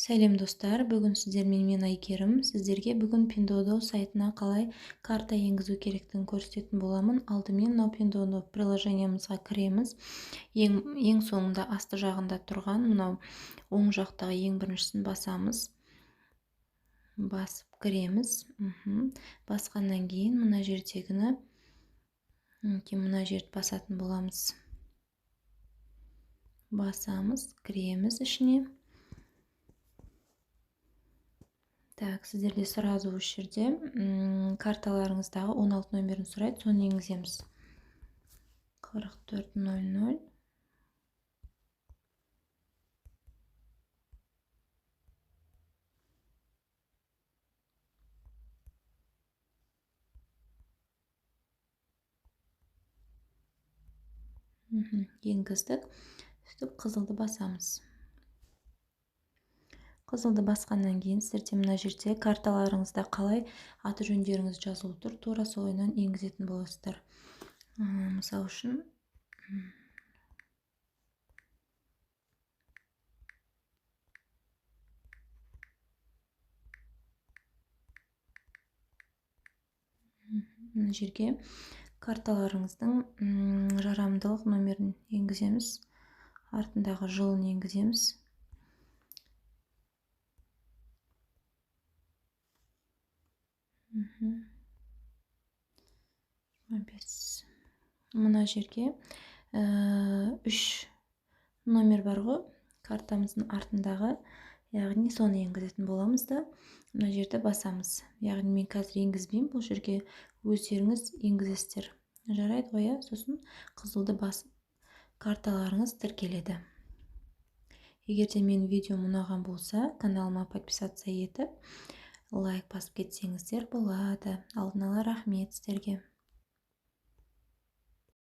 Сәлем достар, бүгін сіздермен мен Айгерім. Сіздерге бүгін Pinduoduo сайтына қалай карта енгізу керектігін көрсететін боламын. Алдымен мынау Pinduoduo приложениемізға кіреміз. Ең соңында асты жағында тұрған мынау оң жақтағы ең біріншісін басамыз. Басып кіреміз. Басқаннан кейін мына жердегіні мына жерді басатын боламыз. Басамыз, кіреміз ішіне. Так, сіздерде сразу осы жерде карталарыңыздағы 16 нөмірін сұрайды, соны енгіземіз. 4400. Енгіздік. Сөйтіп қызылды басамыз. Қызылды басқаннан кейін сіздерде мына жерде карталарыңызда қалай аты жөндеріңіз жазылып тұр, тура солайынан енгізетін боласыздар. Мысалы үшін мына жерге карталарыңыздың жарамдылық нөмірін енгіземіз. Артындағы жылын енгіземіз. Мына жерге 3 номер бар ғой, картамыздың артындағы, яғни соны енгізетін боламыз да, мына жерді басамыз. Яғни мен қазір енгізбеймін, бұл жерге өздеріңіз енгізесіздер. Жарайды ғой, сосын қызылды басып карталарыңыз тіркеледі. Егерде мен видеом ұнаған болса, каналыма подписаться етіп, лайк басып кетсеңіздер болады. Алдын ала рахмет сіздерге.